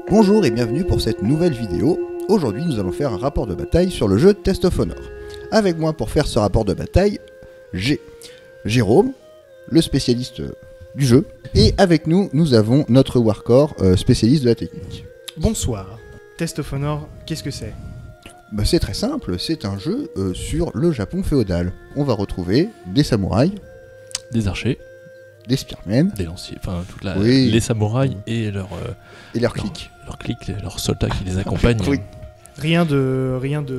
Bonjour et bienvenue pour cette nouvelle vidéo. Aujourd'hui nous allons faire un rapport de bataille sur le jeu Test of Honor. Avec moi pour faire ce rapport de bataille, j'ai Jérôme, le spécialiste du jeu, et avec nous, nous avons notre Warcore, spécialiste de la technique. Bonsoir. Test of Honor, qu'est-ce que c'est ? C'est très simple, c'est un jeu sur le Japon féodal. On va retrouver des samouraïs, des archers, des spearmen, des lanciers, enfin Oui. les samouraïs et leurs clics. leurs soldats qui les accompagnent. Oui. Rien de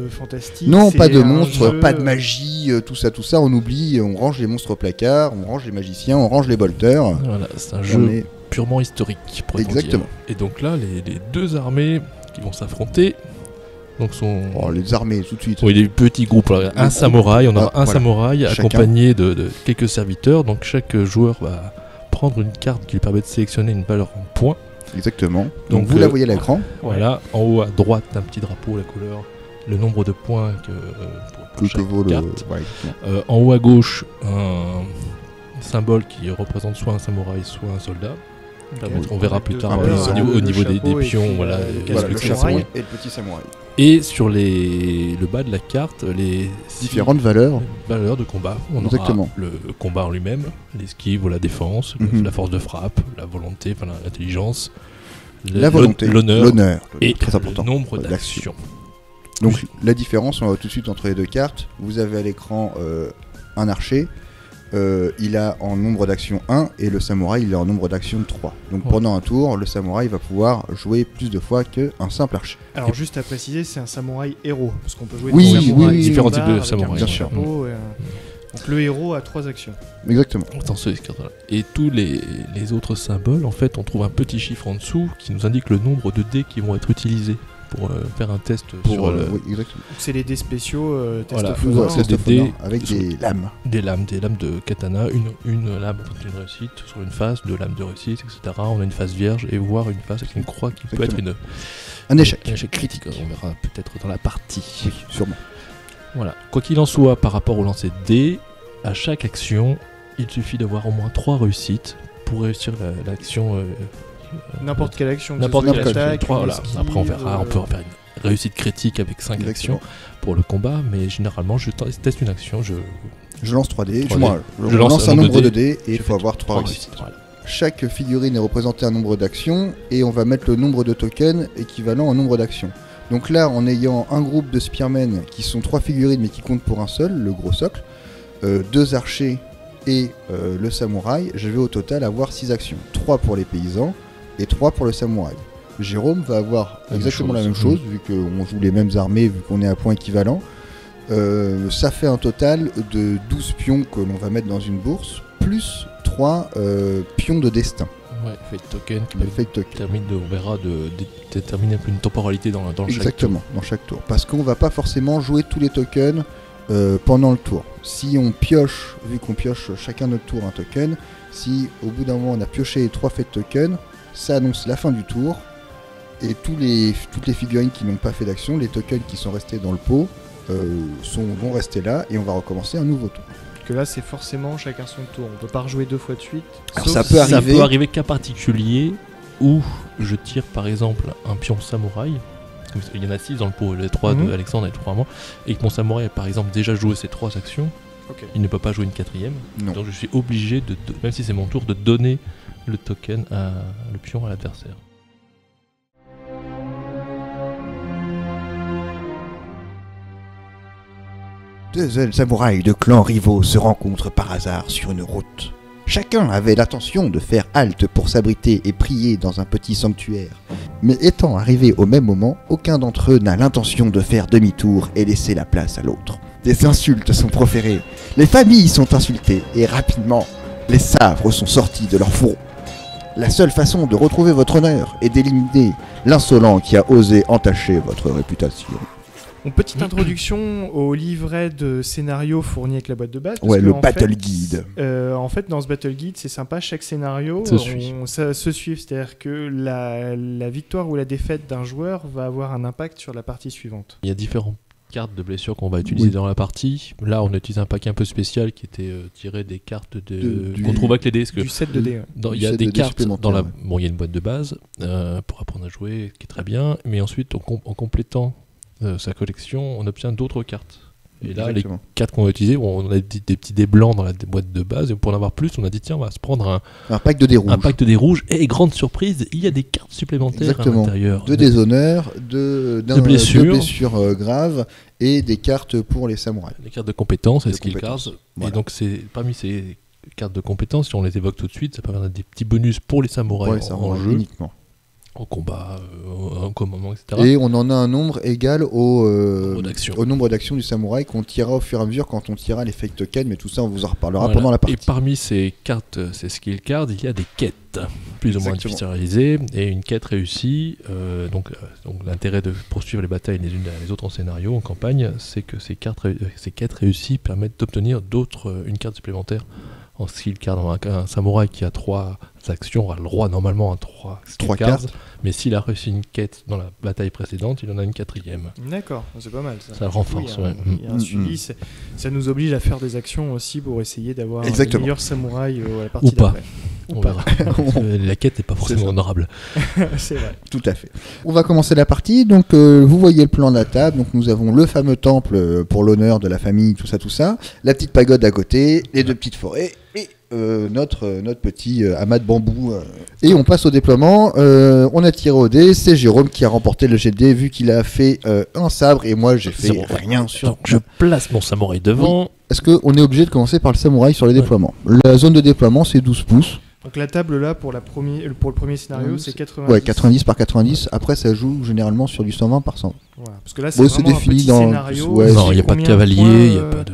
fantastique. Non, c'est pas de un monstres, jeu- pas de magie, tout ça, on oublie, on range les monstres au placard, on range les magiciens, on range les bolters. Voilà, c'est un On jeu est- purement historique. Exactement. Et donc là, les deux armées qui vont s'affronter, donc sont. Oh, les armées, tout de suite. Oui, des petits groupes. Alors, un groupe. samouraï, on aura un Voilà. samouraï Chacun. accompagné de quelques serviteurs. Donc chaque joueur va prendre une carte qui lui permet de sélectionner une valeur en points. Exactement. Donc Donc, vous la voyez à l'écran, Voilà, en haut à droite, un petit drapeau, la couleur, le nombre de points pour que chaque vaut le... carte. Ouais, exactement. En haut à gauche, un symbole qui représente soit un samouraï, soit un soldat. Ok. On verra plus Deux tard valeurs, au niveau des chapeau et pions. puis, Voilà, le casque Voilà, de le samouraï. chapeau et le petit samouraï. Et sur le bas de la carte, les Différentes valeurs. valeurs de combat. On Exactement. aura le combat en lui-même, l'esquive ou la défense, Mhm. la force de frappe, la volonté, enfin, l'intelligence, La volonté, l'honneur et très important. le nombre L'action. d'actions. Donc la différence, on va tout de suite entre les deux cartes. Vous avez à l'écran un archer, il a en nombre d'actions 1 et le samouraï il est en nombre d'actions 3. Donc Ouais. pendant un tour, le samouraï va pouvoir jouer plus de fois qu'un simple archer. Alors juste à préciser, c'est un samouraï héros, parce qu'on peut jouer Oui, des samouraïs oui, différents types de avec un samouraïs, petit bien sûr. chapeau et Donc le héros a 3 actions. Exactement. Attention, ces cartes-là. Et tous les autres symboles, en fait, on trouve un petit chiffre en dessous qui nous indique le nombre de dés qui vont être utilisés pour faire un test sur Oui, exactement. Donc c'est les dés spéciaux Test Voilà, of Vous Honor. voyez, c'est des Test of Honor dés avec sur- des lames. des lames de katana, une lame pour une réussite sur une face, 2 lames de réussite, etc. On a une face vierge et voire une face avec une croix qui peut être Un échec. un échec critique. On verra peut-être dans la partie. Oui, sûrement. Voilà. Quoi qu'il en soit, par rapport au lancer de dés, à chaque action, il suffit d'avoir au moins 3 réussites pour réussir l'action. N'importe quelle action. que ce N'importe soit quelle une action. attaque, 3, une voilà. esquive, Après, on verra. On peut en faire une réussite critique avec 5 Exactement. actions pour le combat, mais généralement, je teste une action. Je lance 3D, 3D. je lance un nombre de dés et il je faut fais avoir 3 trois réussites. Voilà. Chaque figurine est représentée un nombre d'actions et on va mettre le nombre de tokens équivalent au nombre d'actions. Donc là, en ayant un groupe de spearmen qui sont 3 figurines mais qui comptent pour un seul, le gros socle, 2 archers et le samouraï, je vais au total avoir 6 actions. 3 pour les paysans et 3 pour le samouraï. Jérôme va avoir La même exactement la chose. même chose, vu qu'on joue les mêmes armées, vu qu'on est à points équivalents. Ça fait un total de 12 pions que l'on va mettre dans une bourse, plus 3 pions de destin. Ouais, fate token qui Le peut fate token. on verra de déterminer un peu une temporalité dans chaque Exactement, dans chaque tour. Parce qu'on va pas forcément jouer tous les tokens pendant le tour. Si on pioche, vu qu'on pioche chacun notre tour un token, si au bout d'un moment on a pioché les 3 fate tokens, ça annonce la fin du tour. Et toutes les figurines qui n'ont pas fait d'action, les tokens qui sont restés dans le pot, vont rester là et on va recommencer un nouveau tour. Que là, c'est forcément chacun son tour. On peut pas rejouer 2 fois de suite. Alors, sauf ça peut si- arriver. Ça peut arriver qu'à particulier où je tire par exemple un pion samouraï. Comme ça, il y en a 6 dans le pot, les 3 Mhm. de Alexandre et les 3 à moi. Et que mon samouraï a par exemple déjà joué ses 3 actions, Ok. il ne peut pas jouer une 4ème. Non. Donc je suis obligé, même si c'est mon tour, de donner le token le pion à l'adversaire. Deux jeunes samouraïs de clans rivaux se rencontrent par hasard sur une route. Chacun avait l'intention de faire halte pour s'abriter et prier dans un petit sanctuaire. Mais étant arrivés au même moment, aucun d'entre eux n'a l'intention de faire demi-tour et laisser la place à l'autre. Des insultes sont proférées, les familles sont insultées et rapidement, les sabres sont sortis de leur fourreau. La seule façon de retrouver votre honneur est d'éliminer l'insolent qui a osé entacher votre réputation. Une petite introduction au livret de scénario fourni avec la boîte de base. parce Ouais, que, le en Battle fait, Guide. En fait, dans ce Battle Guide, c'est sympa, chaque scénario ça se suit. C'est-à-dire que la victoire ou la défaite d'un joueur va avoir un impact sur la partie suivante. Il y a différents cartes de blessures qu'on va utiliser dans la partie. Là, on utilise un paquet un peu spécial qui était tiré des cartes qu'on trouve avec les dés. Du set de dés. Il y a des cartes dans la. Bon, il y a une boîte de base pour apprendre à jouer, qui est très bien. Mais ensuite, en complétant sa collection, on obtient d'autres cartes. Et là, les cartes qu'on a utilisées, on a des petits dés blancs dans la boîte de base, et pour en avoir plus, on a dit tiens, on va se prendre un pack de dés rouges. Un pack de dés rouges, et grande surprise, il y a des cartes supplémentaires à l'intérieur. De déshonneur, de blessures graves, et des cartes pour les samouraïs. Les cartes de compétences, les skill cards. Voilà. Et donc, parmi ces cartes de compétences, si on les évoque tout de suite, ça permet des petits bonus pour les samouraïs en jeu. Uniquement. En combat, en commandement, etc. Et on en a un nombre égal au nombre d'actions du samouraï qu'on tirera au fur et à mesure quand on tirera les fake tokens, mais tout ça on vous en reparlera pendant la partie. Et parmi ces cartes, ces skill cards, il y a des quêtes, plus ou moins difficiles à réaliser, et une quête réussie, donc l'intérêt de poursuivre les batailles les unes derrière les autres en scénario, en campagne, c'est que ces quêtes réussies permettent d'obtenir une carte supplémentaire en skill card. Un samouraï qui a 3 actions a le droit normalement à 3 skill cards, mais s'il a réussi une quête dans la bataille précédente, il en a une 4e. D'accord, c'est pas mal ça. Ça le renforce. Il y a un suivi, ça nous oblige à faire des actions aussi pour essayer d'avoir les meilleurs samouraïs à la partie d'après. On verra. La quête n'est pas forcément honorable. C'est vrai. Tout à fait. On va commencer la partie. Donc, vous voyez le plan de la table. Donc, nous avons le fameux temple pour l'honneur de la famille, tout ça. La petite pagode à côté, les 2 petites forêts et notre petit amas de bambou. Et on passe au déploiement. On a tiré au dé. C'est Jérôme qui a remporté le jet de dé vu qu'il a fait un sabre et moi j'ai fait rien sur. Donc, je place mon samouraï devant. Oui. Est-ce qu'on est obligé de commencer par le samouraï sur les déploiements ? La zone de déploiement, c'est 12 pouces. Donc la table là pour le premier scénario c'est 90. Ouais, 90 par 90. Après ça joue généralement sur du 120 par 100. Voilà, parce que là c'est vraiment défini un petit dans scénario. Non, il n'y a pas de cavalier, il n'y a pas de...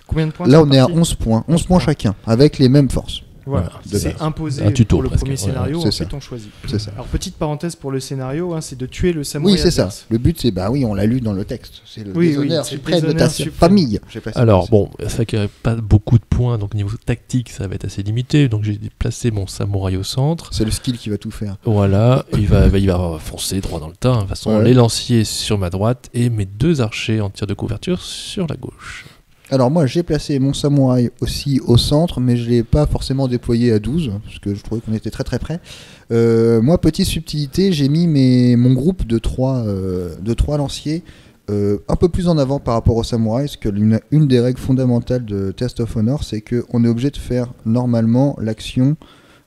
Combien de points là on est à 11 points. 11 points chacun, avec les mêmes forces. Voilà, c'est imposé pour le premier scénario, ensuite on choisit. C'est ça. Alors petite parenthèse pour le scénario, c'est de tuer le samouraï. Oui, c'est ça. Le but c'est, on l'a lu dans le texte, c'est le déshonneur suprême de ta famille. Alors bon, ça qui n'aurait pas beaucoup de points, donc niveau tactique ça va être assez limité, donc j'ai placé mon samouraï au centre. C'est le skill qui va tout faire. Voilà, il va foncer droit dans le tas, de toute façon les lanciers sur ma droite et mes 2 archers en tir de couverture sur la gauche. Alors moi j'ai placé mon samouraï aussi au centre, mais je ne l'ai pas forcément déployé à 12, parce que je trouvais qu'on était très très près. Moi, petite subtilité, j'ai mis mon groupe de 3 lanciers un peu plus en avant par rapport au samouraï, parce que une des règles fondamentales de Test of Honor, c'est qu'on est obligé de faire normalement l'action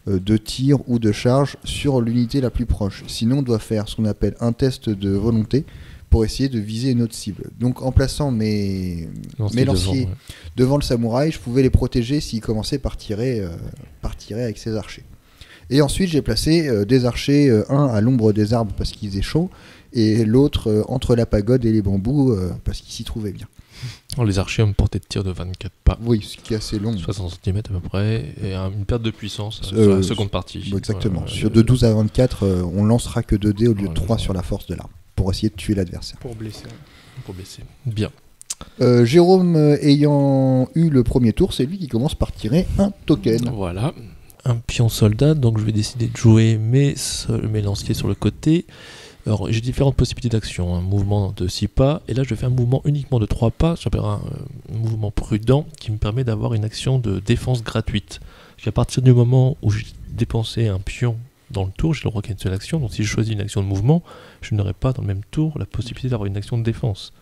de tir ou de charge sur l'unité la plus proche. Sinon on doit faire ce qu'on appelle un test de volonté, pour essayer de viser une autre cible. Donc en plaçant mes lanciers devant le samouraï, je pouvais les protéger s'il commençait par tirer avec ses archers. Et ensuite j'ai placé des archers, un à l'ombre des arbres parce qu'il faisait chaud, et l'autre entre la pagode et les bambous parce qu'il s'y trouvait bien. Les archers ont une portée de tir de 24 pas. Oui, ce qui est assez long. 60 cm à peu près, et une perte de puissance sur la seconde partie. Exactement. Sur de 12 à 24, on lancera que 2 dés au lieu de 3 sur la force de l'arme, pour essayer de tuer l'adversaire. Pour blesser. Bien. Jérôme ayant eu le premier tour, c'est lui qui commence par tirer un token. Voilà. Un pion soldat, donc je vais décider de jouer mes lanciers sur le côté. Alors j'ai différentes possibilités d'action, un mouvement de 6 pas, et là je fais un mouvement uniquement de 3 pas, j'appelle un mouvement prudent qui me permet d'avoir une action de défense gratuite. Parce qu'à partir du moment où j'ai dépensé un pion dans le tour, j'ai le droit qu'à une seule action, donc si je choisis une action de mouvement, je n'aurai pas dans le même tour la possibilité d'avoir une action de défense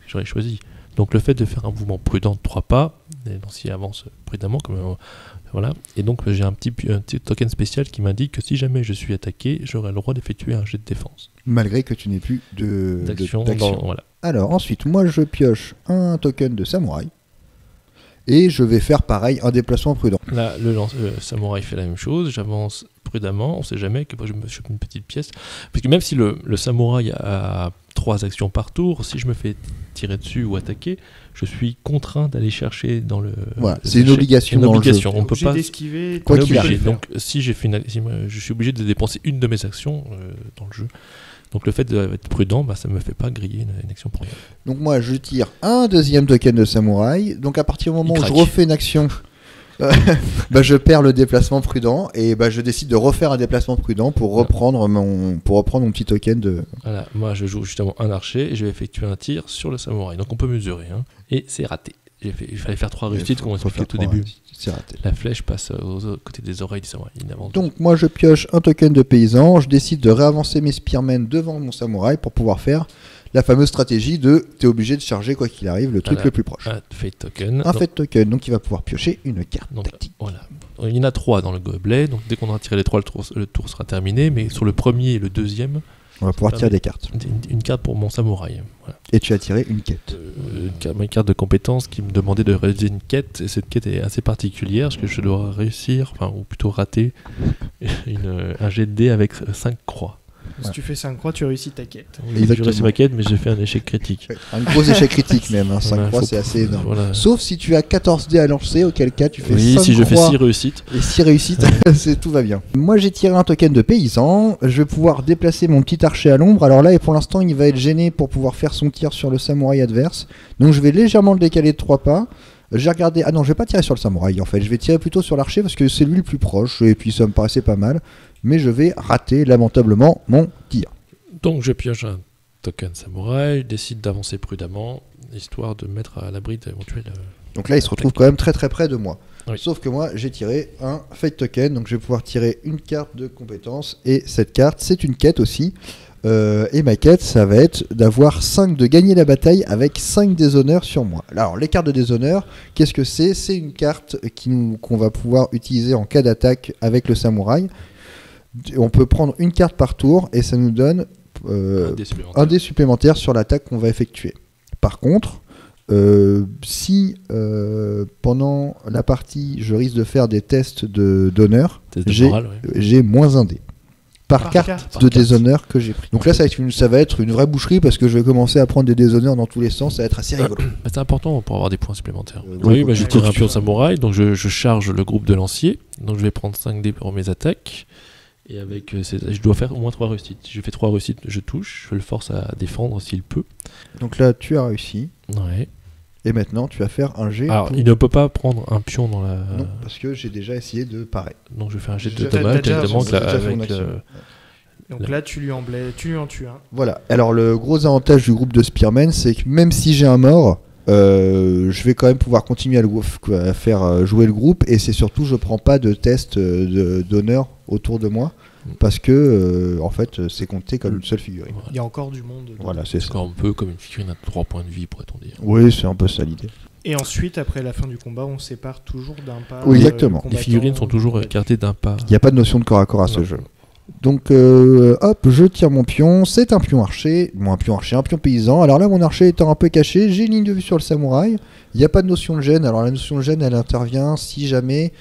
que j'aurais choisi. Donc le fait de faire un mouvement prudent de 3 pas, les lanciers avancent prudemment, voilà, et donc j'ai un petit token spécial qui m'indique que si jamais je suis attaqué, j'aurai le droit d'effectuer un jet de défense. Malgré que tu n'aies plus d'action. Voilà. Alors ensuite, moi je pioche un token de samouraï, et je vais faire pareil, un déplacement prudent. Là, le samouraï fait la même chose, j'avance prudemment, on sait jamais que moi je me chope une petite pièce. Parce que même si le samouraï a 3 actions par tour, si je me fais tirer dessus ou attaquer, je suis contraint d'aller chercher dans le... Voilà, c'est une obligation dans le jeu. On ne peut pas d'esquiver, quoi qu'il arrive. Donc si je suis obligé de dépenser une de mes actions dans le jeu. Donc le fait d'être prudent, ça ne me fait pas griller une action pour rien. Donc moi je tire un deuxième token de samouraï. Donc à partir du moment où je refais une action, je perds le déplacement prudent et je décide de refaire un déplacement prudent pour reprendre mon petit token de... Voilà, moi je joue justement un archer et je vais effectuer un tir sur le samouraï. Donc on peut mesurer, hein. Et c'est raté. Il fallait faire 3 réussites comme on expliquait au début. C'est raté. La flèche passe aux côtés des oreilles du samouraï. Donc moi je pioche un token de paysan, je décide de réavancer mes spearmen devant mon samouraï pour pouvoir faire la fameuse stratégie de t'es obligé de charger quoi qu'il arrive le truc le plus proche. Un fate token. Donc il va pouvoir piocher une carte tactique. Voilà. Il y en a 3 dans le gobelet, donc dès qu'on aura tiré les 3, le tour sera terminé, mais sur le premier et le deuxième, on va pouvoir tirer des cartes. Une carte pour mon samouraï. Voilà. Et tu as tiré une quête. Une carte de compétence qui me demandait de réaliser une quête, et cette quête est assez particulière, parce que je dois réussir, ou plutôt rater, un jet de dés avec 5 croix. Si tu fais 5 croix, tu réussis ta quête. Oui, j'ai réussi ma quête, mais j'ai fait un échec critique. Un gros échec critique même, 5 croix c'est assez énorme. Voilà. Sauf si tu as 14 dés à lancer, auquel cas tu fais 5 croix. Oui, si je fais 6 réussites. Et 6 réussites, tout va bien. Moi j'ai tiré un token de paysan, je vais pouvoir déplacer mon petit archer à l'ombre. Alors là, et pour l'instant, il va être gêné pour pouvoir faire son tir sur le samouraï adverse. Donc je vais légèrement le décaler de 3 pas. J'ai regardé, je vais pas tirer sur le samouraï en fait, je vais tirer plutôt sur l'archer parce que c'est lui le plus proche et puis ça me paraissait pas mal. Mais je vais rater lamentablement mon tir. Donc je pioche un token samouraï, je décide d'avancer prudemment, histoire de mettre à l'abri d'éventuels... Donc là il se retrouve quand même très très près de moi. Oui. Sauf que moi j'ai tiré un fate token, donc je vais pouvoir tirer une carte de compétence. Et cette carte c'est une quête aussi. Et ma quête ça va être d'avoir 5 de gagner la bataille avec 5 déshonneurs sur moi. Alors les cartes de déshonneur, qu'est-ce que c'est ? C'est une carte qu'on va pouvoir utiliser en cas d'attaque avec le samouraï. On peut prendre une carte par tour et ça nous donne un dé supplémentaire sur l'attaque qu'on va effectuer. Par contre, si pendant la partie je risque de faire des tests d'honneur, j'ai moins un dé par carte de déshonneur que j'ai pris. Donc là ça va être une vraie boucherie parce que je vais commencer à prendre des déshonneurs dans tous les sens, ça va être assez rigolo. C'est important pour avoir des points supplémentaires. Je tire un pion samouraï, donc je charge le groupe de lanciers, donc je vais prendre 5 dés pour mes attaques. Et avec je dois faire au moins 3 réussites. Si je fais 3 réussites, je touche. Je le force à défendre s'il peut. Donc là, tu as réussi. Ouais. Et maintenant, tu vas faire un jet. Alors, il ne peut pas prendre un pion dans la... Non, parce que j'ai déjà essayé de parer. Donc je fais un jet de dommage directement avec... Donc là, tu lui en tues un. Voilà. Alors, le gros avantage du groupe de Spearmen, c'est que même si j'ai un mort... je vais quand même pouvoir continuer à faire jouer le groupe et c'est surtout je prends pas de test d'honneur autour de moi parce que en fait c'est compté comme une seule figurine. Il y a encore du monde. Voilà, c'est ça. Un peu comme une figurine à 3 points de vie pourrait-on dire. Oui, c'est un peu ça l'idée. Et ensuite, après la fin du combat, on sépare toujours d'un pas. Oui, exactement. Les figurines sont toujours écartées d'un pas. Il n'y a pas de notion de corps à corps à ce jeu. Donc je tire mon pion, c'est un pion archer, un pion paysan. Alors là mon archer étant un peu caché, j'ai une ligne de vue sur le samouraï, il n'y a pas de notion de gêne. Alors la notion de gêne elle intervient si jamais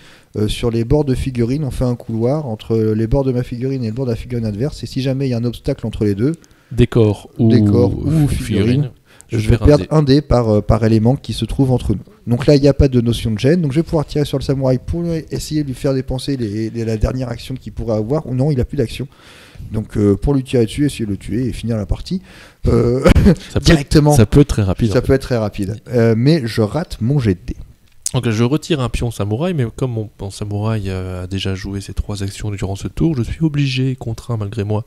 sur les bords de figurines on fait un couloir entre les bords de ma figurine et le bord de la figurine adverse, et si jamais il y a un obstacle entre les deux, décor ou figurine, je vais perdre un dé par élément qui se trouve entre nous. Donc là, il n'y a pas de notion de gêne. Donc je vais pouvoir tirer sur le samouraï pour essayer de lui faire dépenser la dernière action qu'il pourrait avoir. Ou non, il n'a plus d'action. Donc pour lui tirer dessus, essayer de le tuer et finir la partie directement. Ça peut être très rapide. Ça peut être très rapide. Mais je rate mon jet de dé. Donc je retire un pion samouraï, mais comme mon samouraï a déjà joué ses 3 actions durant ce tour, je suis obligé, contraint malgré moi,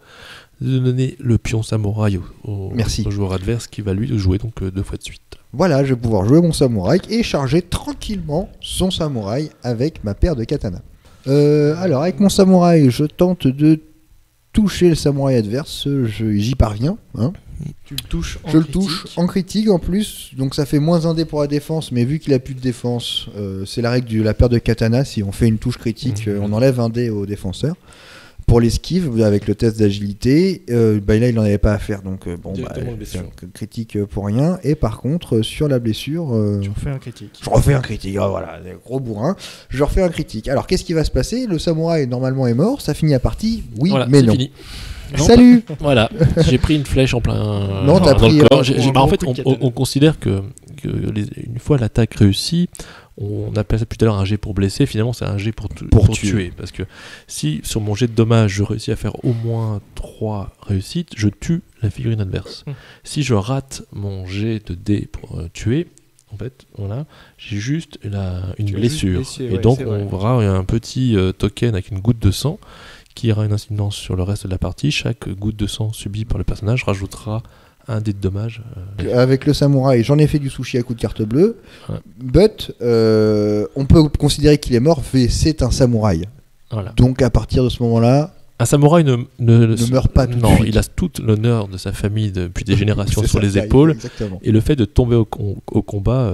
de donner le pion samouraï au joueur adverse qui va lui jouer donc 2 fois de suite. Voilà, je vais pouvoir jouer mon samouraï et charger tranquillement son samouraï avec ma paire de katana. Alors avec mon samouraï, je tente de toucher le samouraï adverse, j'y parviens. Hein. Tu le touches en critique. Je le touche en critique en plus, donc ça fait moins un dé pour la défense, mais vu qu'il a plus de défense, c'est la règle de la paire de katana, si on fait une touche critique, on enlève un dé au défenseur. Pour l'esquive, avec le test d'agilité, là il n'en avait pas à faire, donc c'est un critique pour rien. Et par contre, sur la blessure... tu refais un critique. Je refais un critique, voilà, gros bourrin. Je refais un critique. Alors qu'est-ce qui va se passer ? Le samouraï normalement est mort, ça finit la partie, oui, voilà, mais non. Fini. Non. Salut. Voilà, j'ai pris une flèche en plein. Non, t'as pris. En fait, on considère que une fois l'attaque réussie, on appelle ça tout à l'heure un jet pour blesser. Finalement, c'est un jet pour tuer. Parce que si sur mon jet de dommage, je réussis à faire au moins 3 réussites, je tue la figurine adverse. Si je rate mon jet de dés pour tuer, En fait, voilà, j'ai juste une blessure. Et donc, on aura un petit token avec une goutte de sang qui aura une incidence sur le reste de la partie. Chaque goutte de sang subie par le personnage rajoutera un dé de dommage. Avec le samouraï, j'en ai fait du sushi à coup de carte bleue. Ouais. But, on peut considérer qu'il est mort, mais c'est un samouraï. Voilà. Donc, à partir de ce moment-là... Un samouraï ne meurt pas tout de suite. Non, il a tout l'honneur de sa famille depuis des générations sur les épaules. Exactement. Et le fait de tomber au combat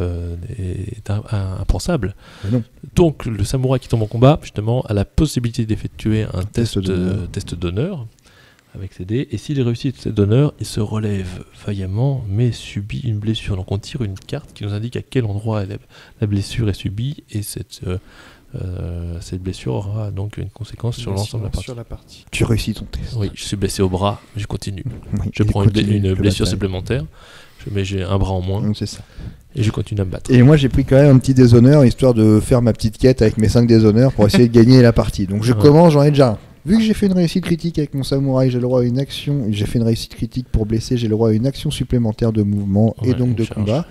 est impensable. Non. Donc, le samouraï qui tombe en combat, justement, a la possibilité d'effectuer un test d'honneur avec ses dés. Et s'il réussit ce test d'honneur, il se relève vaillamment, mais subit une blessure. Donc, on tire une carte qui nous indique à quel endroit la blessure est subie. Et cette blessure aura donc une conséquence sur l'ensemble de la partie. Tu réussis ton test. Oui, je suis blessé au bras, mais je continue. Oui, je prends une blessure supplémentaire, j'ai un bras en moins. C'est ça. Et je continue à me battre. Et moi j'ai pris quand même un petit déshonneur, histoire de faire ma petite quête avec mes 5 déshonneurs pour essayer de gagner la partie. Donc je commence, j'en ai déjà un. Vu que j'ai fait une réussite critique avec mon samouraï, j'ai le droit à une action. J'ai fait une réussite critique pour blesser, j'ai le droit à une action supplémentaire de mouvement et donc de combat.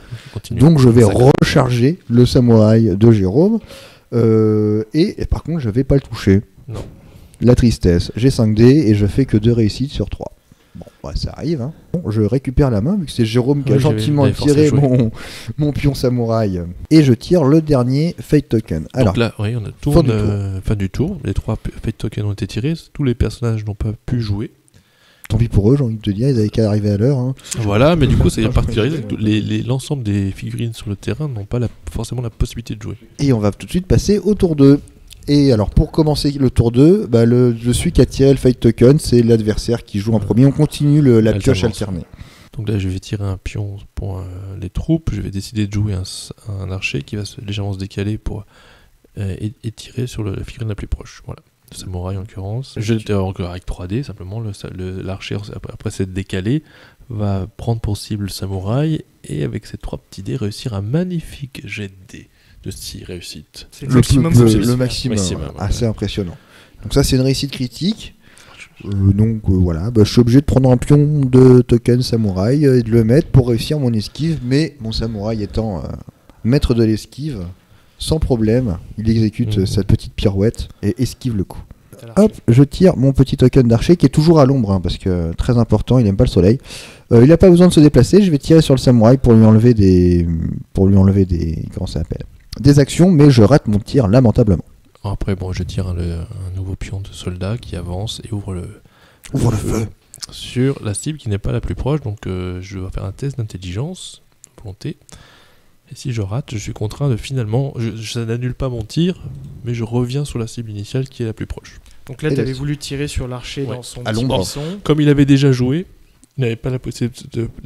Donc je vais recharger le samouraï de Jérôme. Et par contre, je vais pas le toucher. Non. La tristesse. J'ai 5 dés et je fais que 2 réussites sur 3. Bon, ça arrive. Hein. Bon, je récupère la main vu que c'est Jérôme qui a gentiment tiré mon pion samouraï. Et je tire le dernier Fate Token. Alors, donc là, oui, on a fin du tour. Les 3 Fate Tokens ont été tirés. Tous les personnages n'ont pas pu jouer. Tant pis pour eux, j'ai envie de te dire, ils avaient qu'à arriver à l'heure. Hein. Voilà, mais du coup, c'est particularisé. L'ensemble des figurines sur le terrain n'ont pas forcément la possibilité de jouer. Et on va tout de suite passer au tour 2. Et alors, pour commencer le tour 2, celui qui a tiré le Fate Token, c'est l'adversaire qui joue en premier. On continue la pioche alternée. Donc là, je vais tirer un pion pour les troupes. Je vais décider de jouer un archer qui va légèrement se décaler pour et tirer sur la figurine la plus proche. Voilà. Samouraï en l'occurrence. J'étais encore avec 3D, simplement l'archer après s'être décalé va prendre pour cible le samouraï et avec ces 3 petits dés réussir un magnifique jet de dés de 6 réussites. C'est le maximum. Assez impressionnant. Donc ça c'est une réussite critique. Voilà, je suis obligé de prendre un pion de token samouraï et de le mettre pour réussir mon esquive, mais mon samouraï étant maître de l'esquive, sans problème, il exécute sa petite pirouette et esquive le coup. Hop, je tire mon petit token d'archer qui est toujours à l'ombre, parce que très important, il n'aime pas le soleil. Il n'a pas besoin de se déplacer, je vais tirer sur le samouraï pour lui enlever des comment ça s'appelle, des actions, mais je rate mon tir lamentablement. Après, je tire un nouveau pion de soldat qui avance et ouvre le feu sur la cible qui n'est pas la plus proche. Donc, je vais faire un test d'intelligence, volonté. Et si je rate, je suis contraint de finalement... ça n'annule pas mon tir, mais je reviens sur la cible initiale qui est la plus proche. Donc là, tu avais voulu tirer sur l'archer dans son petit buisson. Comme il avait déjà joué, il n'avait pas la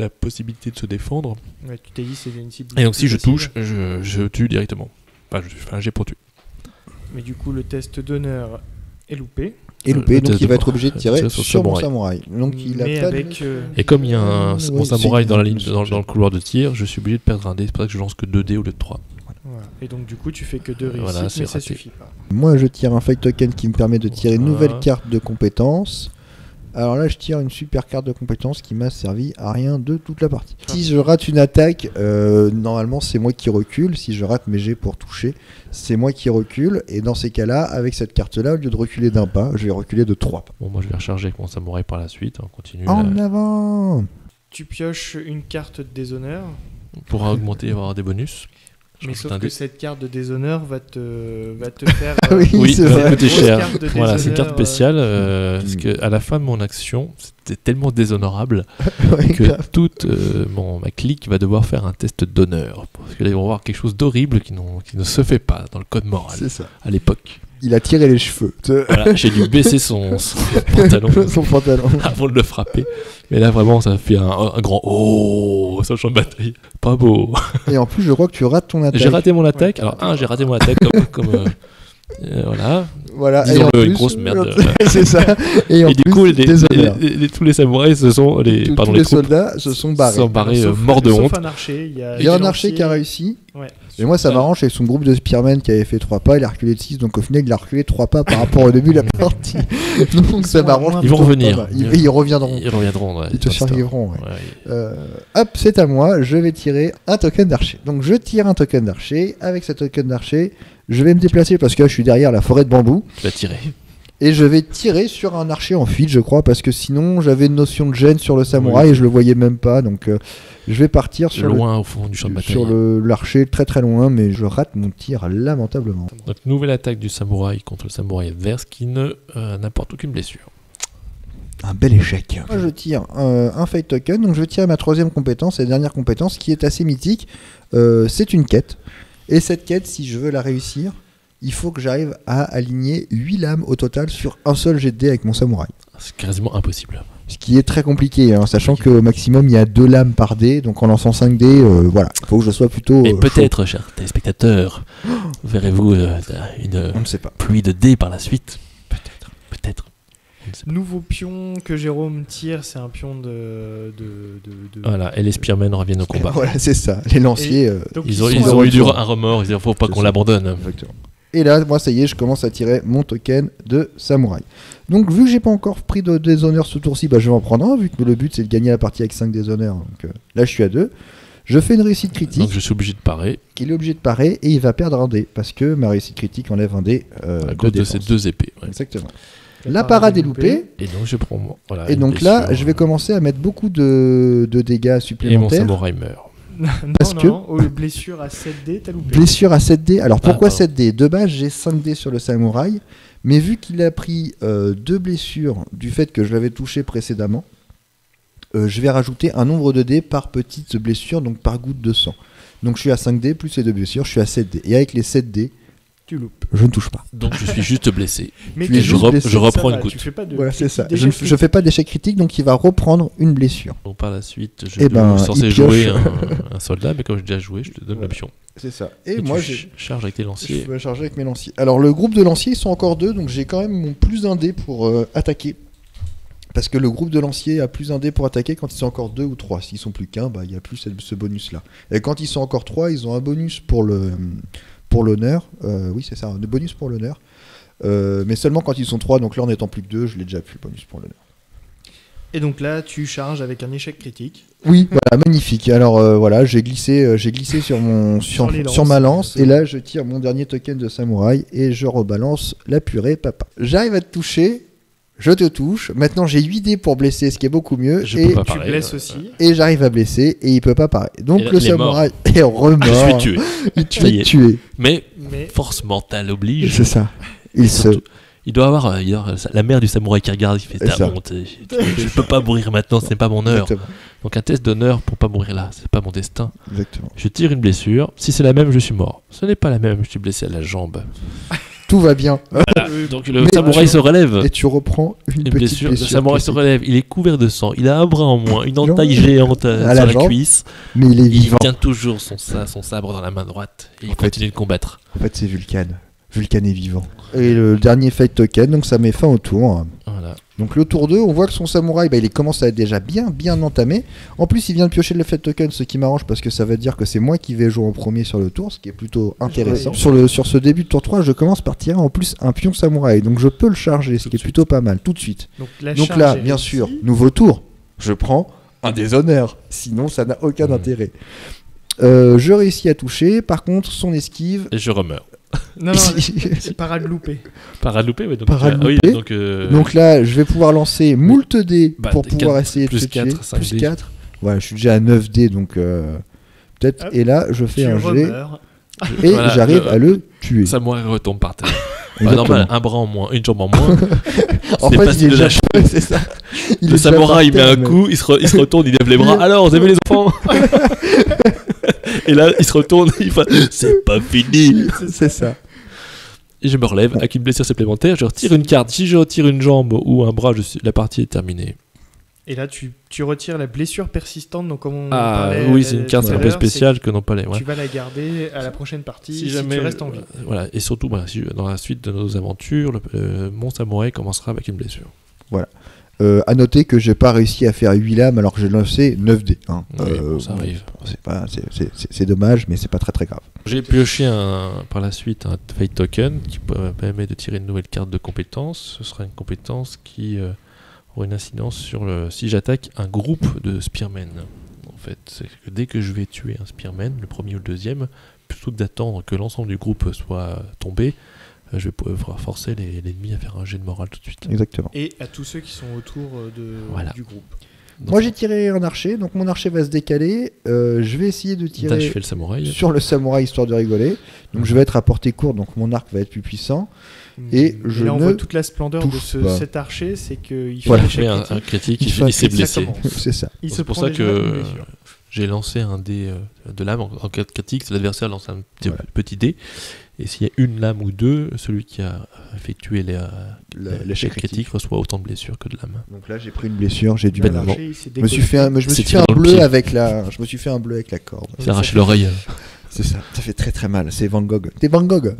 possibilité de se défendre. Ouais, tu t'es dit c'est une cible. Et donc si je touche, je tue directement. Enfin, je fais un jet pour tuer. Mais du coup, le test d'honneur est loupé. Donc il va être obligé de tirer sur mon samouraï. Donc il a pas Et comme il y a mon samouraï dans le couloir de tir, je suis obligé de perdre un dé. C'est pour ça que je lance que 2 dés au lieu de 3. Voilà. Et donc du coup tu fais que 2 réussites, mais ça suffit pas. Moi je tire un Fate Token qui me permet de tirer une nouvelle carte de compétence. Alors là je tire une super carte de compétence qui m'a servi à rien de toute la partie. Si je rate une attaque, normalement c'est moi qui recule. Si je rate mes jets pour toucher, c'est moi qui recule. Et dans ces cas-là, avec cette carte-là, au lieu de reculer d'un pas, je vais reculer de 3 pas. Bon, moi je vais recharger avec mon samouraï par la suite. On continue. En avant. Tu pioches une carte de déshonneur pour augmenter et avoir des bonus. Mais sauf que cette carte de déshonneur va te faire oui, ça va coûter cher. Voilà, c'est une carte spéciale parce que à la fin de mon action, c'était tellement déshonorable que toute ma clique va devoir faire un test d'honneur parce que là ils vont voir quelque chose d'horrible qui ne se fait pas dans le code moral à l'époque. Il a tiré les cheveux. Voilà, j'ai dû baisser son pantalon avant de le frapper. Mais là, vraiment, ça fait un grand oh sur le champ de bataille. Pas beau. Et en plus, je crois que tu rates ton attaque. J'ai raté mon attaque. Alors, j'ai raté mon attaque comme voilà. Et en plus, une grosse merde. C'est ça. Et du coup, tous les samouraïs tous les soldats se sont barrés. Morts de honte. Sauf un archer. Il y a un archer qui a réussi. Ouais. Et moi, ça m'arrange avec son groupe de Spearmen qui avait fait 3 pas, il a reculé de 6, donc au final, il a reculé 3 pas par rapport au début de la partie. Donc ça m'arrange. Ils vont revenir. Ils reviendront. Ils reviendront, Ils te survivront. Hop, c'est à moi, je vais tirer un token d'archer. Donc je tire un token d'archer. Avec ce token d'archer, je vais me déplacer parce que là, je suis derrière la forêt de bambou. Tu vas tirer. Et je vais tirer sur un archer en fuite, je crois, parce que sinon j'avais une notion de gêne sur le samouraï et je le voyais même pas. Donc je vais partir sur loin au fond du champ de bataille. Sur l'archer, très très loin, mais je rate mon tir lamentablement. Donc nouvelle attaque du samouraï contre le samouraï adverse qui n'apporte aucune blessure. Un bel échec. Moi je tire un fight token, donc je vais tirer ma 3e compétence et dernière compétence qui est assez mythique. C'est une quête. Et cette quête, si je veux la réussir, il faut que j'arrive à aligner 8 lames au total sur un seul jet de dés avec mon samouraï. C'est quasiment impossible. Ce qui est très compliqué, hein, sachant qu'au maximum il y a 2 lames par dé, donc en lançant 5 dés, voilà, il faut que je sois plutôt. Mais peut-être, chers téléspectateurs, verrez-vous une pluie de dés par la suite. Peut-être. Nouveau pion que Jérôme tire, c'est un pion de... Voilà, et les Spearmen reviennent au combat. Voilà, c'est ça. Les lanciers. Ils ont eu un remords, il ne faut pas qu'on l'abandonne. Exactement. Et là, moi, ça y est, je commence à tirer mon token de samouraï. Donc, vu que j'ai pas encore pris de déshonneur ce tour-ci, bah, je vais en prendre un, vu que le but c'est de gagner la partie avec 5 déshonneurs. Donc là, je suis à 2. Je fais une réussite critique. Donc, je suis obligé de parer. Il est obligé de parer et il va perdre un dé, parce que ma réussite critique enlève un dé. À cause de ces 2 épées. Ouais. Exactement. La parade est loupée. Et donc, je prends. Voilà, et donc là, je vais commencer à mettre beaucoup de dégâts supplémentaires. Et mon samouraï meurt. Blessure à 7D, t'as loupé. Blessure à 7D. Alors pourquoi 7D ? De base, j'ai 5D sur le samouraï, mais vu qu'il a pris 2 blessures du fait que je l'avais touché précédemment, je vais rajouter un nombre de dés par petite blessure, donc par goutte de sang. Donc je suis à 5D plus les 2 blessures, je suis à 7D. Et avec les 7D, tu loupes. Je ne touche pas. Donc je suis juste blessé. Mais je reprends une goutte. Voilà, c'est ça. Je fais pas d'échec critique, donc il va reprendre une blessure. Donc par la suite, je suis censé jouer un soldat, mais comme j'ai déjà joué, je te donne l'option. C'est ça. Et moi, je charge avec tes lanciers. Je vais charger avec mes lanciers. Alors le groupe de lanciers, ils sont encore 2, donc j'ai quand même mon plus 1 dé pour attaquer. Parce que le groupe de lanciers a plus 1 dé pour attaquer quand ils sont encore 2 ou 3. S'ils sont plus qu'un, il n'y a plus ce bonus-là. Et quand ils sont encore 3, ils ont un bonus pour l'honneur. Oui, c'est ça, un bonus pour l'honneur. Mais seulement quand ils sont 3, donc là en étant plus que 2, je l'ai déjà plus, bonus pour l'honneur. Et donc là, tu charges avec un échec critique. Oui, voilà, magnifique. Alors voilà, j'ai glissé sur ma lance, et là je tire mon dernier token de samouraï, et je rebalance la purée papa. J'arrive à te toucher. Je te touche. Maintenant, j'ai 8 dés pour blesser, ce qui est beaucoup mieux. Tu blesses aussi. Et j'arrive à blesser, et il peut pas parer. Donc le samouraï est remort. Je suis tué. Tu es tué. Mais force mentale oblige. C'est ça. Il doit avoir la mère du samouraï qui regarde, qui fait ta honte. Je peux pas mourir maintenant, ce n'est pas mon heure. Exactement. Donc un test d'honneur pour pas mourir là, c'est pas mon destin. Exactement. Je tire une blessure. Si c'est la même, je suis mort. Ce n'est pas la même, je suis blessé à la jambe. Tout va bien. Voilà. Donc le samouraï se relève. Et tu reprends une petite blessure. Le samouraï se relève. Il est couvert de sang. Il a un bras en moins, une entaille géante sur la cuisse. Mais il est vivant. Il tient toujours son sabre dans la main droite. Et il continue de combattre. En fait, c'est Vulcan. Vulcan est vivant. Et le dernier fight token, donc ça met fin au tour. Voilà. Donc le tour 2, on voit que son samouraï, il commence à être déjà bien entamé. En plus, il vient de piocher le fight token, ce qui m'arrange parce que ça veut dire que c'est moi qui vais jouer en premier sur le tour, ce qui est plutôt intéressant. Sur ce début de tour 3, je commence par tirer en plus un pion samouraï, donc je peux le charger, ce qui est plutôt pas mal, tout de suite. Donc là, bien sûr, nouveau tour, je prends un déshonneur, sinon ça n'a aucun intérêt. Je réussis à toucher, par contre, son esquive... Et je remeurs. Non, c'est parade loupée. Parade loupée, oui. Donc là, je vais pouvoir lancer moult dés pour pouvoir essayer de se tuer. Plus 4. Voilà, je suis déjà à 9 dés, donc peut-être. Et là, je fais un jet. Et j'arrive à le tuer. Samouraï retombe par terre. Normal, un bras en moins, une jambe en moins. En fait, il est déjà chaud, c'est ça. Le samouraï, il met un coup, il se retourne, il lève les bras. Alors, vous avez les enfants? Et là, il se retourne, il fait c'est pas fini. C'est ça. Et je me relève avec une blessure supplémentaire. Je retire une carte. Si je retire une jambe ou un bras, la partie est terminée. Et là, tu retires la blessure persistante. Donc, comme on parlait, oui, c'est une carte un peu spéciale que n'ont pas les. Tu vas la garder à la prochaine partie si jamais tu restes en vie. Voilà. Et surtout, dans la suite de nos aventures, mon samouraï commencera avec une blessure. Voilà. À noter que j'ai pas réussi à faire 8 lames alors que j'ai lancé 9 dés. Hein. Ça arrive. C'est dommage, mais c'est pas très très grave. J'ai pioché par la suite un Fate Token qui permet de tirer une nouvelle carte de compétence. Ce sera une compétence qui aura une incidence sur si j'attaque un groupe de Spearmen. En fait, c'est que dès que je vais tuer un Spearman, le premier ou le deuxième, plutôt que d'attendre que l'ensemble du groupe soit tombé, je vais pouvoir forcer l'ennemi à faire un jet de morale tout de suite. Exactement. Et à tous ceux qui sont autour du groupe. Donc, moi j'ai tiré un archer, donc mon archer va se décaler. Je vais essayer de tirer le samouraï. Sur le samouraï histoire de rigoler. Donc je vais être à portée courte, donc mon arc va être plus puissant. Et là on voit toute la splendeur de cet archer, c'est qu'il fait un critique, il s'est blessé. C'est ça. C'est pour ça que j'ai lancé un dé de lame en cas de critique. L'adversaire lance un petit dé. Et s'il y a une lame ou deux, celui qui a effectué l'échec critique reçoit autant de blessures que de lames. Donc là j'ai pris une blessure, j'ai dû je me suis fait un bleu avec la corde. C'est arraché l'oreille. C'est ça. Ça fait très très mal. C'est Van Gogh. T'es Van Gogh.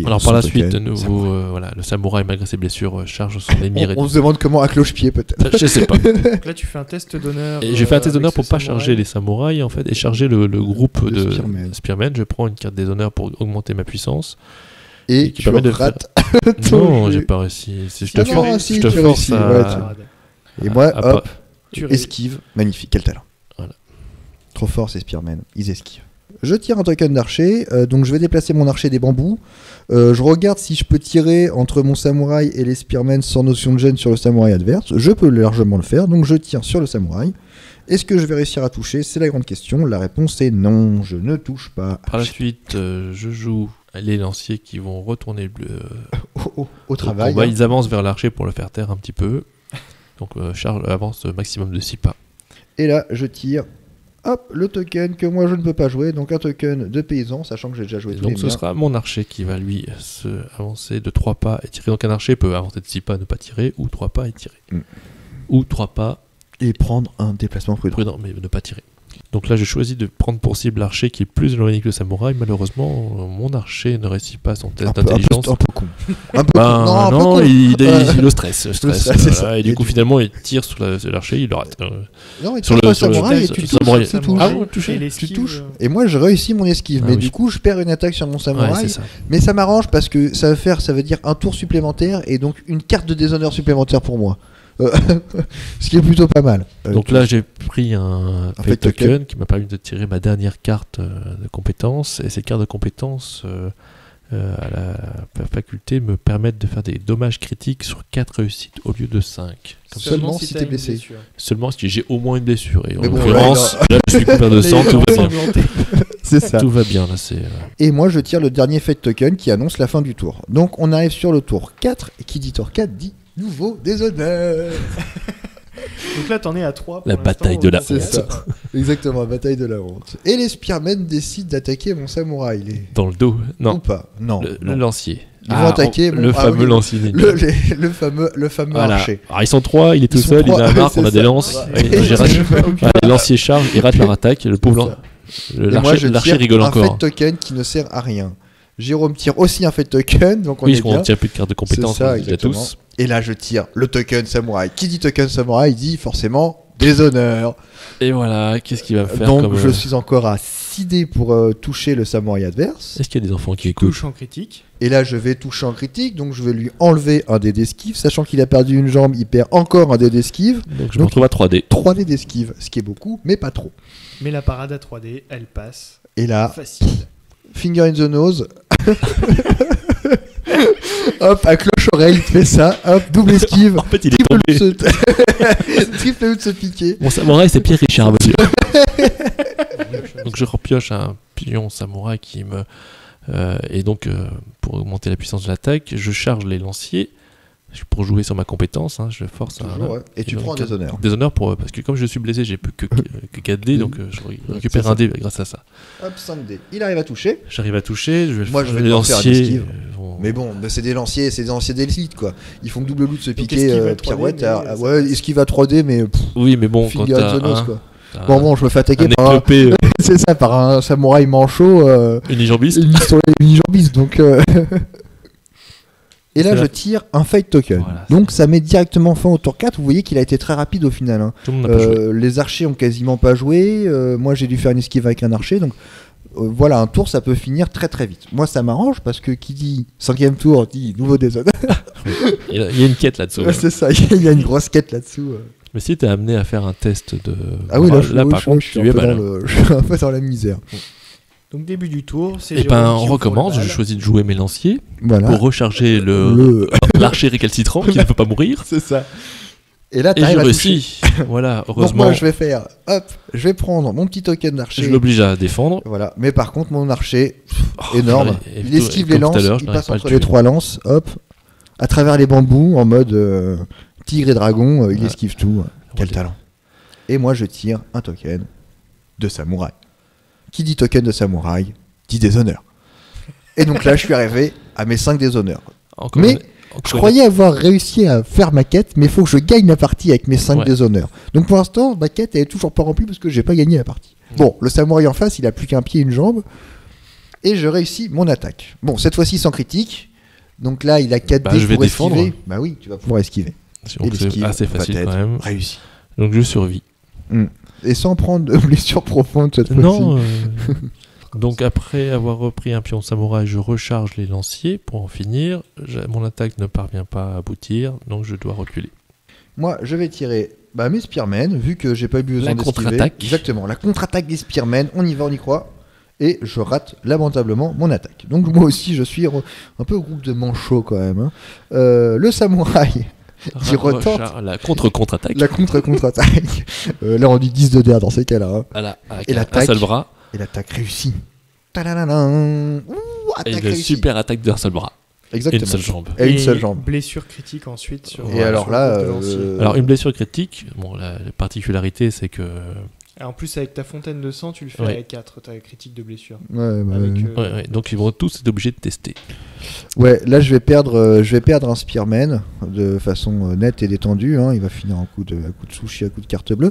Alors par la suite, de nouveau, le samouraï malgré ses blessures charge son ennemi. On se demande comment à cloche-pied peut-être. Je sais pas. Donc là tu fais un test d'honneur. Et j'ai fait un test d'honneur pour pas charger les samouraïs en fait et charger le groupe de Spearmen. Je prends une carte des honneurs pour augmenter ma puissance. Et qui permet de rater. Non, j'ai pas réussi. Je te force à. Et moi, hop, esquive. Magnifique, quel talent. Trop fort ces Spearmen, ils esquivent. Je tire un token d'archer, donc je vais déplacer mon archer des bambous. Je regarde si je peux tirer entre mon samouraï et les Spearmen sans notion de gêne sur le samouraï adverse. Je peux largement le faire, donc je tire sur le samouraï. Est-ce que je vais réussir à toucher? C'est la grande question. La réponse est non, je ne touche pas. Par la suite, je joue les lanciers qui vont retourner au travail. Ils avancent vers l'archer pour le faire taire un petit peu. Donc Charles avance maximum de 6 pas. Et là, je tire. Hop, le token que moi je ne peux pas jouer, donc un token de paysan, sachant que j'ai déjà joué tous les miens. Donc ce sera mon archer qui va lui se avancer de 3 pas et tirer. Donc un archer peut avancer de 6 pas, ne pas tirer, ou 3 pas et tirer. Ou 3 pas. Et prendre un déplacement prudent. Mais ne pas tirer. Donc là, j'ai choisi de prendre pour cible l'archer qui est plus éloigné que le samouraï. Malheureusement, mon archer ne réussit pas son test d'intelligence. Un peu con. Non, il le stress. Et du coup, finalement, il tire sur l'archer, il le rate. Non, il tire sur le samouraï et tu touches. Et moi, je réussis mon esquive. Mais du coup, je perds une attaque sur mon samouraï. Mais ça m'arrange parce que ça veut dire un tour supplémentaire et donc une carte de déshonneur supplémentaire pour moi. Ce qui est plutôt pas mal. Donc là j'ai pris un Fate Token qui m'a permis de tirer ma dernière carte de compétence, et ces cartes de compétence à la faculté me permettent de faire des dommages critiques sur 4 réussites au lieu de 5. Seulement si t'es blessé. Seulement si j'ai au moins une blessure. Et en l'occurrence, là je suis couvert de sang, tout va bien. C'est ça. Tout va bien là. Et moi je tire le dernier Fate Token qui annonce la fin du tour. Donc on arrive sur le tour 4, et qui dit tour 4 dit nouveau déshonneur. Donc là, t'en es à 3. La bataille de la honte. C'est ça. Exactement, la bataille de la honte. Et les Spearmen décident d'attaquer mon samouraï. Dans le dos? Non. Ou pas? Non. Le lancier. Ils vont attaquer le fameux lancier. Le fameux archer. Alors ils sont 3, il est tout seul, il a un arc, on a des lances. Les lanciers chargent, ils ratent leur attaque. Le pauvre l'archer rigole encore. Un Fate Token qui ne sert à rien. Jérôme tire aussi un Fate Token, donc on est bien. On tire plus de cartes de compétences, on dit à tous. Et là, je tire le token samouraï. Qui dit token samouraï dit forcément déshonneur. Et voilà, qu'est-ce qu'il va faire? Donc, je suis encore à 6 dés pour toucher le samouraï adverse. Est-ce qu'il y a des enfants qui écoutent? Touche en critique. Et là, je vais toucher en critique, donc je vais lui enlever un dé d'esquive. Sachant qu'il a perdu une jambe, il perd encore un dé d'esquive. Donc, je me retrouve à 3 dés. 3 dés d'esquive, ce qui est beaucoup, mais pas trop. Mais la parade à 3 dés, elle passe. Et là, facile. Finger in the nose. Hop, à cloche-oreille, il fait ça. Hop, double esquive. En fait, il est tombé. Triple de se piquer. Mon samouraï, c'est Pierre Richard. Donc, je repioche un pion samouraï qui me. Et donc, pour augmenter la puissance de l'attaque, je charge les lanciers. Pour jouer sur ma compétence, je force et tu prends un déshonneur. Déshonneur parce que comme je suis blessé, j'ai plus que 4 dés, donc je récupère un dé grâce à ça. Hop, 5 dés. Il arrive à toucher. J'arrive à toucher. Moi, je vais les lanciers. Mais bon, c'est des lanciers d'élite quoi. Ils font double loup de se piquer pirouette. Esquive à 3D, mais. Oui, mais bon, quand t'as Bon, je me fais attaquer par c'est ça, par un samouraï manchot. Unijambiste. Unijambiste, donc. Et là, je tire un fight token. Voilà, donc, ça met directement fin au tour 4. Vous voyez qu'il a été très rapide au final. Hein. Tout le monde n'a pas joué. Les archers ont quasiment pas joué. Moi, j'ai dû faire une esquive avec un archer. Donc, voilà, un tour, ça peut finir très très vite. Moi, ça m'arrange parce que qui dit 5e tour dit nouveau déshonneur. Il y a une quête là-dessous. C'est ça, il y a une grosse quête là-dessous. Mais si t'es amené à faire un test de... Ah oui, là par contre, je suis un peu dans la misère. Donc début du tour, c'est... Et on recommence, je choisis de jouer mes lanciers pour recharger l'archer récalcitrant qui ne peut pas mourir. C'est ça. Et là, t'arrives à réussis. Voilà, heureusement. Donc moi, je vais faire, je vais prendre mon petit token d'archer. Je l'oblige à défendre. Voilà, mais par contre, mon archer, énorme, il esquive les lances, il passe entre les 3 lances, à travers les bambous, en mode tigre et dragon, il esquive tout. Quel talent. Et moi, je tire un token de samouraï. Qui dit token de samouraï dit déshonneur. Et donc là, je suis arrivé à mes 5 déshonneurs. Mais je croyais avoir réussi à faire ma quête, mais il faut que je gagne la partie avec mes 5 déshonneurs. Donc pour l'instant, ma quête elle est toujours pas remplie parce que j'ai pas gagné la partie. Bon, le samouraï en face, il a plus qu'un pied et une jambe. Et je réussis mon attaque. Bon, cette fois-ci sans critique. Donc là, il a 4 dés pour esquiver. Bah oui, tu vas pouvoir esquiver. Donc c'est assez facile quand même. Réussi. Donc je survis. Et sans prendre de blessures profondes cette fois-ci. Non. Donc après avoir repris un pion samouraï, je recharge les lanciers pour en finir. Mon attaque ne parvient pas à aboutir, donc je dois reculer. Moi, je vais tirer mes spearmen, vu que j'ai pas eu besoin d'esquiver. La contre-attaque. Exactement, la contre-attaque des spearmen, on y va, on y croit. Et je rate lamentablement mon attaque. Donc moi aussi, je suis un peu au groupe de manchots quand même. Hein. Le samouraï... qui retente la contre-contre-attaque. La contre-contre-attaque. Là, on dit 10 de DA dans ces cas-là. Hein. Et l'attaque. Un seul bras. Et l'attaque réussie. Et une super attaque d'un seul bras. Exactement. Et une seule jambe. Et une seule jambe. Blessure critique ensuite. Et alors là. Alors, une blessure critique, la particularité, c'est que. Et en plus, avec ta fontaine de sang, tu le fais avec 4, ta critique de blessure. Donc, ils vont tous être obligés de tester. Ouais, là, je vais perdre un spearman de façon nette et détendue. Hein. Il va finir un coup de sushi, un coup de carte bleue.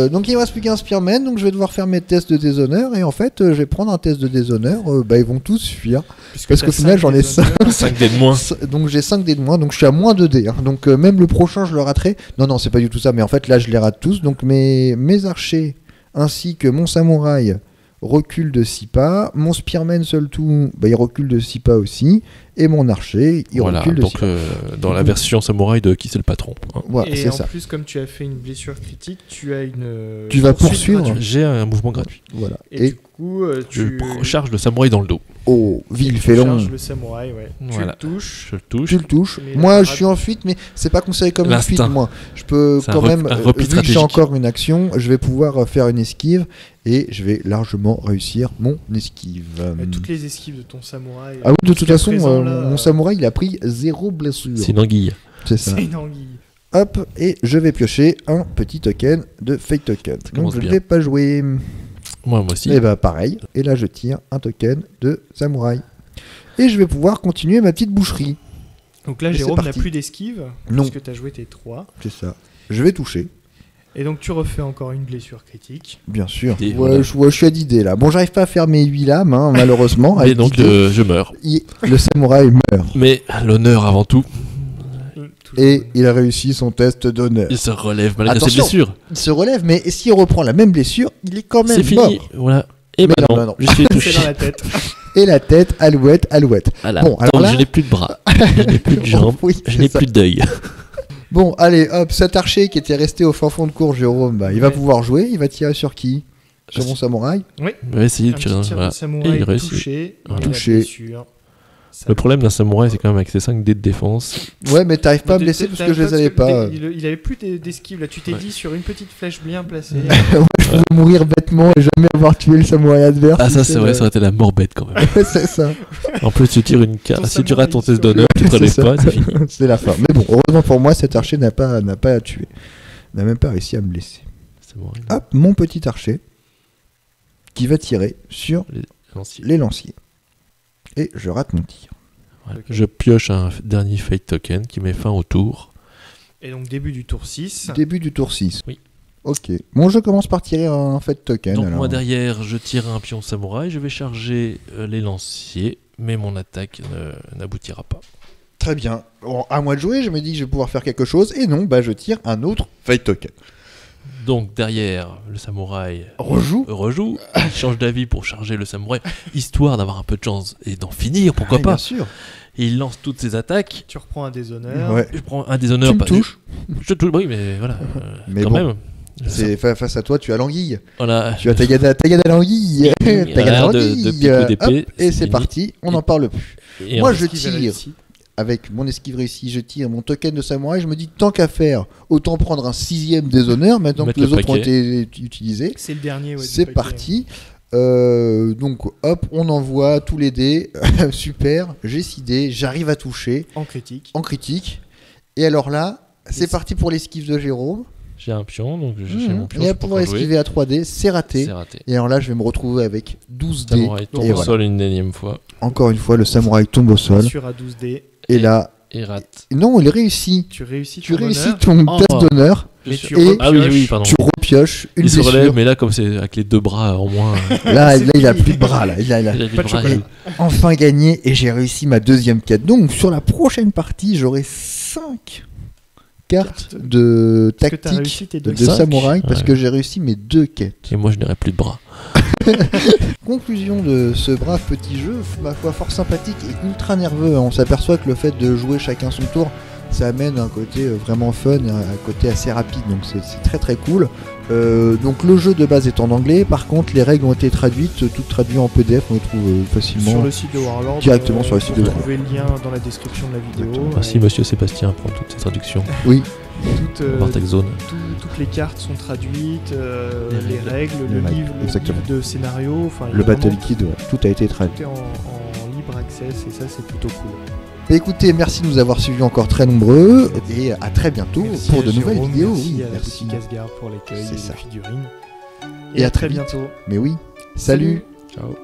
Donc, il ne me reste plus qu'un spearman. Donc, je vais devoir faire mes tests de déshonneur. Et en fait, je vais prendre un test de déshonneur. Ils vont tous fuir. Parce qu'au final, j'en ai 5. 5 dés de moins. Donc, j'ai 5 dés de moins. Donc, je suis à moins 2 dés. Hein. Donc, même le prochain, je le raterai. Non, c'est pas du tout ça. Mais en fait, là, je les rate tous. Donc, mes archers ainsi que mon samouraï recule de 6 pas, mon spearman seul tout, il recule de 6 pas aussi, et mon archer, il recule de 6 pas. Dans la version samouraï de Qui c'est le patron. Hein. Voilà, et en plus, comme tu as fait une blessure critique, tu as une... Tu vas poursuivre. Gratuite. J'ai un mouvement gratuit. Voilà. Et du coup, je charge le samouraï dans le dos. Oh, vil félon. Tu charges le samouraï, Voilà. Tu le touches. Je le touche. Tu le touches. Moi, je suis en fuite, mais c'est pas considéré comme une fuite, moi. Je peux quand même, vu que j'ai encore une action, je vais pouvoir faire une esquive, et je vais largement réussir mon esquive. Toutes les esquives de ton samouraï. Ah oui, de toute façon, mon samouraï, il a pris 0 blessure. C'est une anguille. C'est ça. C'est une anguille. Hop, et je vais piocher un petit token de fake token. Donc je ne vais pas jouer. Moi aussi. Et pareil. Et là, je tire un token de samouraï. Et je vais pouvoir continuer ma petite boucherie. Donc là, Jérôme n'a plus d'esquive. Puisque tu as joué tes 3. C'est ça. Je vais toucher. Et donc tu refais encore une blessure critique. Bien sûr. Je suis à 10 dés là. Bon, j'arrive pas à faire mes 8 lames, hein, malheureusement. Et donc je meurs. Le samouraï meurt. Mais l'honneur avant tout. Et il a réussi son test d'honneur. Il se relève malgré ses blessures. Il se relève, mais s'il reprend la même blessure, il est quand même mort. C'est fini, voilà. Et non. Je suis touché. C'est dans la tête. Et la tête, alouette. Voilà. Bon, alors là... je n'ai plus de bras, je n'ai plus de jambes, je n'ai plus d'œil. Bon, allez, hop, cet archer qui était resté au fin fond de cour, Jérôme, il va pouvoir jouer. Il va tirer sur qui ? Sur mon samouraï ? Oui. Il va essayer de tirer sur le samouraï. Et il réussit. Touché. Le problème d'un samouraï, c'est quand même avec ses 5 dés de défense. Ouais, mais t'arrives pas à me blesser parce que je les avais pas. Il avait plus d'esquive là. Tu t'es dit sur une petite flèche bien placée. Ouais, je pouvais mourir bêtement et jamais avoir tué le samouraï adverse. Ah, ça c'est vrai, ça aurait été la mort bête quand même. C'est ça. En plus, tu tires une carte. Si tu rates ton test d'honneur, tu te relèves pas, c'est fini. C'est la fin. Mais bon, heureusement pour moi, cet archer n'a pas à tuer. N'a même pas réussi à me blesser. Hop, mon petit archer qui va tirer sur les lanciers. Et je rate mon tir. Voilà. Je pioche un dernier fate token qui met fin au tour. Et donc début du tour 6. Début du tour 6. Oui. Ok. Bon, je commence par tirer un fate token. Donc alors. moi derrière, je tire un pion samouraï, je vais charger les lanciers, mais mon attaque n'aboutira pas. Très bien. Bon, à moi de jouer, je me dis que je vais pouvoir faire quelque chose. Et non, bah je tire un autre fight token. Donc derrière, le samouraï rejoue, il change d'avis pour charger le samouraï, histoire d'avoir un peu de chance et d'en finir, pourquoi pas. Bien sûr. Et il lance toutes ses attaques. Tu reprends un déshonneur. Ouais. Je prends un déshonneur. Tu me touches. Je touche, oui, mais voilà. Mais quand bon, même. C'est face à toi, tu as l'anguille. Voilà. Tu as Tagada l'anguille. Tagada l'anguille. De pico d'épée. Et c'est parti, on n'en parle plus. Et moi, je tire. Avec mon esquive réussie, je tire mon token de samouraï. Je me dis, tant qu'à faire, autant prendre un 6e déshonneur. Maintenant que les autres ont été utilisés. C'est le dernier. Ouais, c'est parti. Donc hop, on envoie tous les dés. Super, j'ai 6 dés, j'arrive à toucher. En critique. Et alors là, c'est parti pour l'esquive de Jérôme. J'ai un pion, donc j'ai mon pion. Et à pouvoir esquiver à 3D, c'est raté. Et alors là, je vais me retrouver avec 12 dés. Samouraï tombe au sol une énième fois. Encore une fois, le samouraï tombe au sol. Sur à 12 dés. Et là... Il rate. Non, il réussit. Tu réussis ton test d'honneur. Et tu repioches une blessure. Il se relève, mais là, comme c'est avec les 2 bras en moins... là, il a plus de bras. Là. Il a enfin gagné et j'ai réussi ma 2e quête. Donc, sur la prochaine partie, j'aurai 5 cartes de tactique de samouraï parce que j'ai réussi mes 2 quêtes. Et moi, je n'aurai plus de bras. Conclusion de ce brave petit jeu, ma foi fort sympathique et ultra nerveux. On s'aperçoit que le fait de jouer chacun son tour, ça amène un côté vraiment fun, un côté assez rapide, donc c'est très très cool. Donc le jeu de base est en anglais, par contre les règles ont été traduites, toutes traduites en PDF, on les trouve facilement sur le site de Warlord, directement sur le site de Warlord. Vous trouvez le lien dans la description de la vidéo. Merci monsieur Sébastien pour toutes ces traductions. Oui. Toutes les cartes sont traduites, les règles, le livre de scénario, le battle kit, tout a été traduit. Tout est en libre access et ça c'est plutôt cool. Écoutez, merci de nous avoir suivis encore très nombreux et à très bientôt pour de nouvelles vidéos. Merci à Casgar pour l'accueil et les figurines. Et à très bientôt. Mais oui, salut. Ciao.